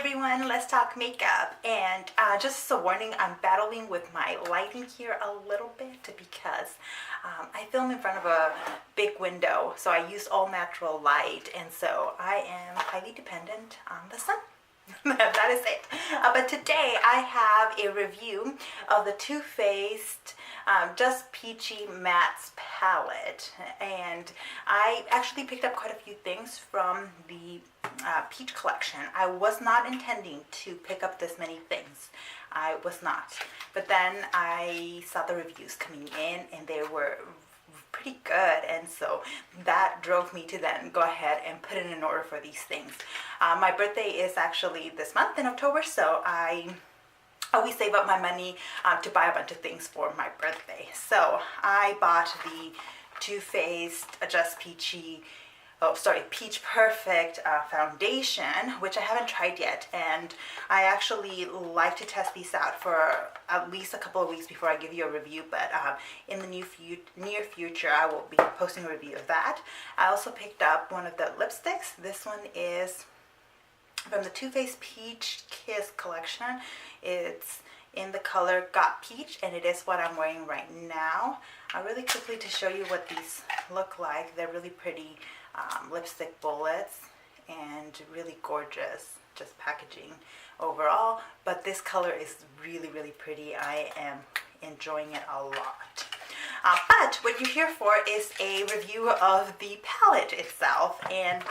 everyone, let's talk makeup. And just as a warning, I'm battling with my lighting here a little bit because I film in front of a big window, so I use all natural light, and so I am highly dependent on the sun. That is it. But today I have a review of the Too Faced Just Peachy Mattes palette, and I actually picked up quite a few things from the Peach collection. I was not intending to pick up this many things. I was not. But then I saw the reviews coming in and they were pretty good, and so that drove me to then go ahead and put in an order for these things. My birthday is actually this month in October, so I always save up my money to buy a bunch of things for my birthday. So I bought the Too Faced Just Peachy Peach Perfect foundation, which I haven't tried yet, and I actually like to test these out for at least a couple of weeks before I give you a review, but in the near future I will be posting a review of that. I also picked up one of the lipsticks. This one is from the Too Faced Peach Kiss collection. It's in the color Got Peach, and it is what I'm wearing right now. Really quickly to show you what these look like. They're really pretty lipstick bullets and really gorgeous just packaging overall, but this color is really pretty. I am enjoying it a lot. But what you're here for is a review of the palette itself, and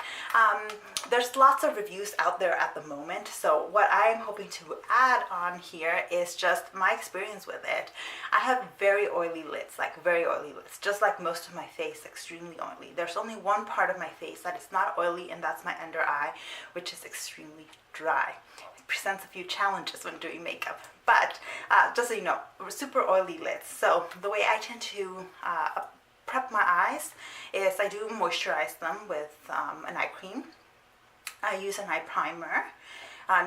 there's lots of reviews out there at the moment, so what I'm hoping to add on here is just my experience with it. I have very oily lids, just like most of my face, extremely oily. There's only one part of my face that is not oily, and that's my under eye, which is extremely dry. It presents a few challenges when doing makeup, but just so you know, super oily lids. So the way I tend to prep my eyes is I do moisturize them with an eye cream. I use an eye primer.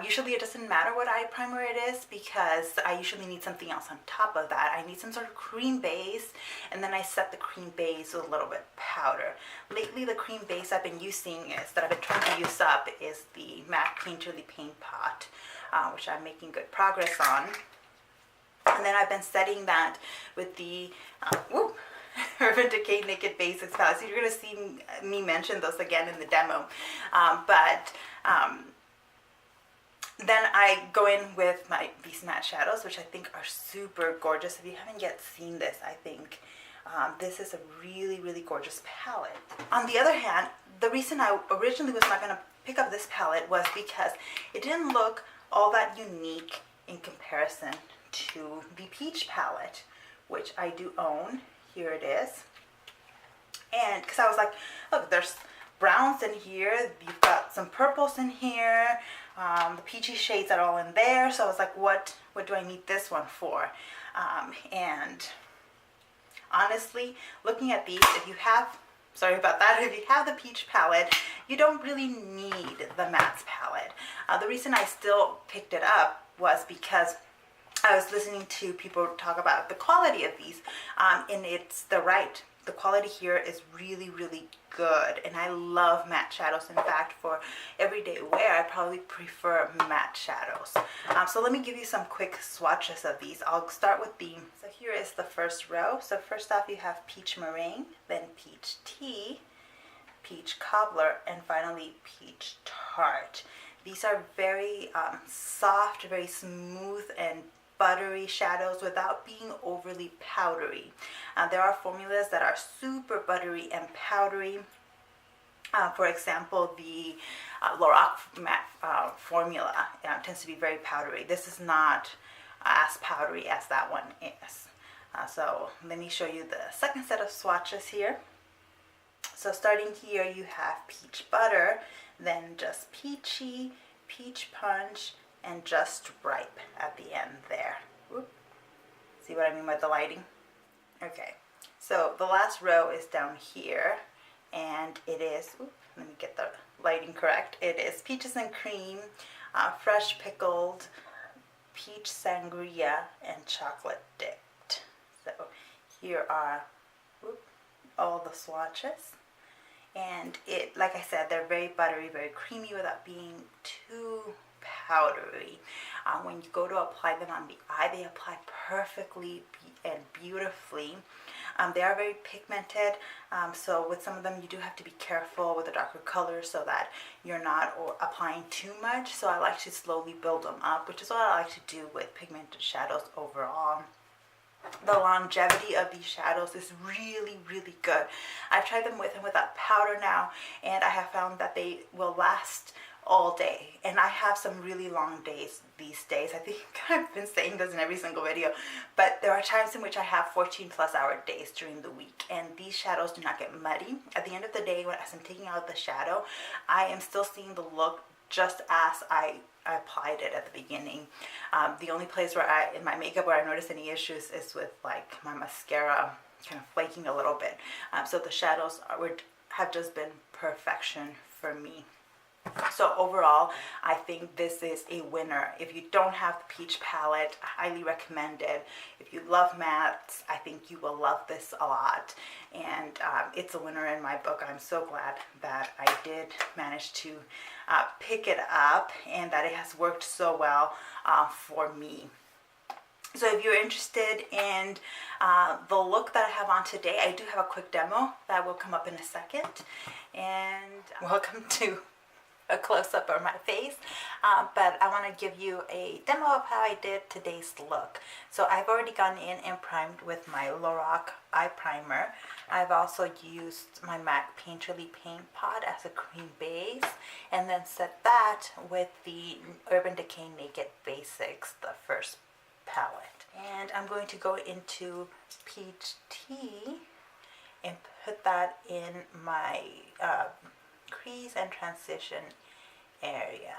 Usually it doesn't matter what eye primer it is because I usually need something else on top of that. I need some sort of cream base, and then I set the cream base with a little bit of powder. Lately the cream base I've been using that I've been trying to use up is the MAC Painterly Paint Pot, which I'm making good progress on. And then I've been setting that with the Urban Decay Naked Basics palette. So you're going to see me mention those again in the demo. Then I go in with these matte shadows, which I think are super gorgeous. If you haven't yet seen this, I think this is a really gorgeous palette. On the other hand, the reason I originally was not going to pick up this palette was because it didn't look all that unique in comparison to the Peach palette, which I do own. Here it is. And because I was like, look, there's browns in here, you've got some purples in here, the peachy shades are all in there, so I was like, what do I need this one for? And honestly, looking at these, if you have the Peach palette, you don't really need the mattes palette. The reason I still picked it up was because I was listening to people talk about the quality of these, and the quality here is really good, and I love matte shadows. In fact, for everyday wear, I probably prefer matte shadows. So let me give you some quick swatches of these. I'll start with so here is the first row. So first off, you have Peach Meringue, then Peach Tea, Peach Cobbler, and finally Peach Tart. These are very soft, very smooth, and buttery shadows without being overly powdery. There are formulas that are super buttery and powdery. For example, the Lorac matte formula tends to be very powdery. This is not as powdery as that one is. So let me show you the second set of swatches here. So starting here, you have Peach Butter, then Just Peachy, Peach Punch, and Just Ripe at the end there. Oop. See what I mean by the lighting? Okay, so the last row is down here, and it is, let me get the lighting correct. It is Peaches and Cream, Fresh Pickled, Peach Sangria, and Chocolate Dipped. So here are all the swatches. And like I said, they're very buttery, very creamy without being too powdery. When you go to apply them on the eye, they apply perfectly and beautifully. They are very pigmented, so with some of them you do have to be careful with the darker colors so that you're not applying too much. So I like to slowly build them up, which is what I like to do with pigmented shadows overall. The longevity of these shadows is really, really good. I've tried them with and without powder now, and I have found that they will last all day. And I have some really long days these days. I think I've been saying this in every single video, but there are times in which I have 14+ hour days during the week, and these shadows do not get muddy. At the end of the day, as I'm taking out the shadow, I am still seeing the look just as I applied it at the beginning. The only place where in my makeup where I noticed any issues is with like my mascara kind of flaking a little bit. So the shadows have just been perfection for me. So overall, I think this is a winner. If you don't have the peach palette, I highly recommend it. If you love mattes, I think you will love this a lot. And it's a winner in my book. I'm so glad that I did manage to pick it up and that it has worked so well for me. So if you're interested in the look that I have on today, I do have a quick demo that will come up in a second. And welcome to a close-up of my face, but I want to give you a demo of how I did today's look. So I've already gone in and primed with my Lorac eye primer. I've also used my MAC Painterly paint pot as a cream base, and then set that with the Urban Decay Naked Basics, the first palette. And I'm going to go into Peach Tea and put that in my crease and transition area.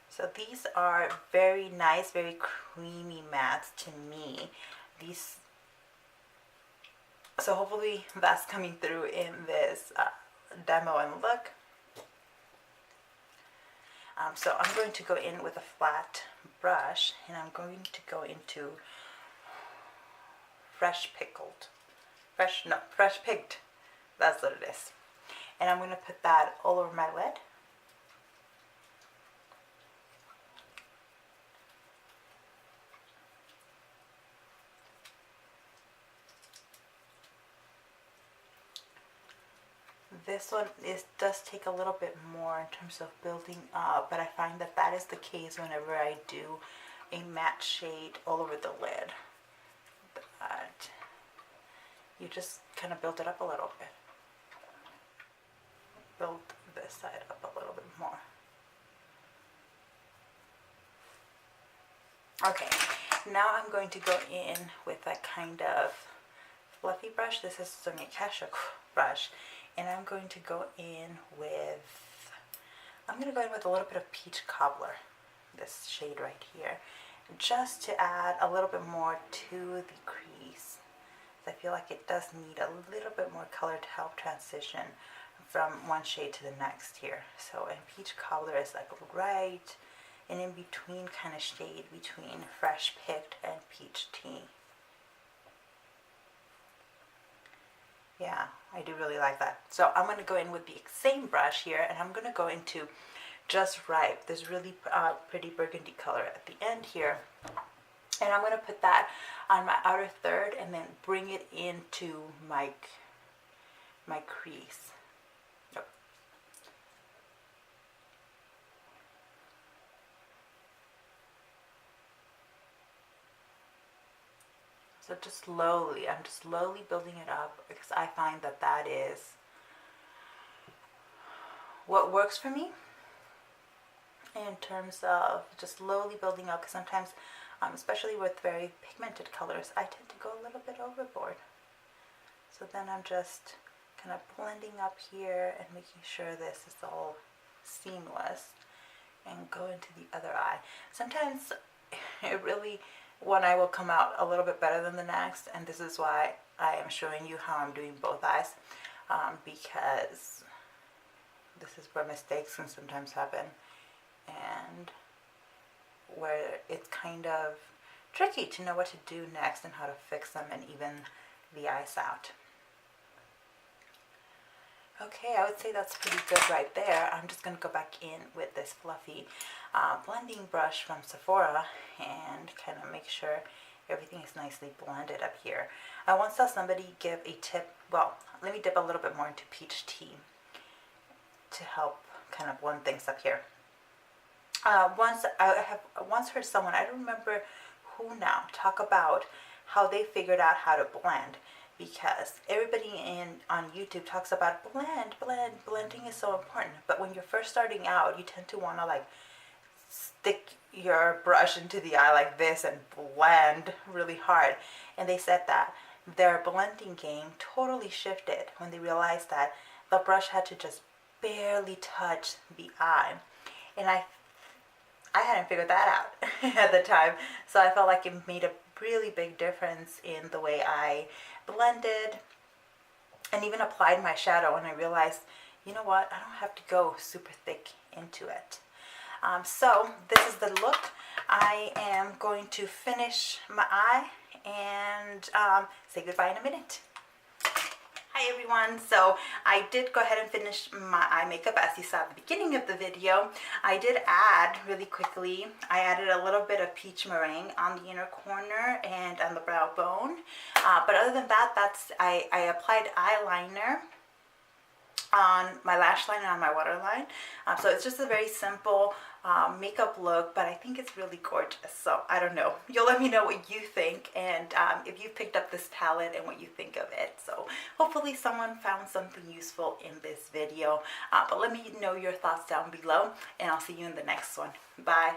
So these are very nice, very creamy mattes to me. So hopefully that's coming through in this demo and look. So I'm going to go in with a flat brush, and I'm going to go into fresh picked. That's what it is. And I'm going to put that all over my lid. This one does take a little bit more in terms of building up, but I find that that is the case whenever I do a matte shade all over the lid. But you just kind of build it up a little bit. Build this side up a little bit more. Okay, now I'm going to go in with a kind of fluffy brush. This is Sonia Kashuk brush, and I'm going to go in with a little bit of Peach Cobbler, this shade right here, just to add a little bit more to the crease. I feel like it does need a little bit more color to help transition from one shade to the next here. So, and Peach Cobbler is like right and in between kind of shade between Fresh Picked and Peach Tea. Yeah, I do really like that. So I'm going to go in with the same brush here, and I'm going to go into Just Ripe, this really pretty burgundy color at the end here. And I'm going to put that on my outer third and then bring it into my crease. So just slowly, I'm just slowly building it up because I find that that is what works for me in terms of just slowly building up, because sometimes, especially with very pigmented colors, I tend to go a little bit overboard. So then I'm just kind of blending up here and making sure this is all seamless, and go into the other eye. Sometimes one eye will come out a little bit better than the next, and this is why I am showing you how I'm doing both eyes, because this is where mistakes can sometimes happen, and where it's kind of tricky to know what to do next and how to fix them and even the eyes out. Okay, I would say that's pretty good right there. I'm just going to go back in with this fluffy blending brush from Sephora and kind of make sure everything is nicely blended up here. I once saw somebody give a tip, well, let me dip a little bit more into peach tea to help kind of blend things up here. I have once heard someone, I don't remember who now, talk about how they figured out how to blend, because everybody on YouTube talks about blending is so important, but when you're first starting out you tend to want to like stick your brush into the eye like this and blend really hard. And they said that their blending game totally shifted when they realized that the brush had to just barely touch the eye. And I hadn't figured that out at the time, so I felt like it made a really big difference in the way I blended and even applied my shadow. And I realized, you know what, I don't have to go super thick into it. So this is the look. I am going to finish my eye and say goodbye in a minute. Hi everyone, so I did go ahead and finish my eye makeup as you saw at the beginning of the video. I did add really quickly, I added a little bit of peach meringue on the inner corner and on the brow bone. But other than that, I applied eyeliner on my lash line and on my waterline. So it's just a very simple makeup look, but I think it's really gorgeous. So I don't know. You'll let me know what you think, and if you picked up this palette and what you think of it. So hopefully someone found something useful in this video. But let me know your thoughts down below, and I'll see you in the next one. Bye.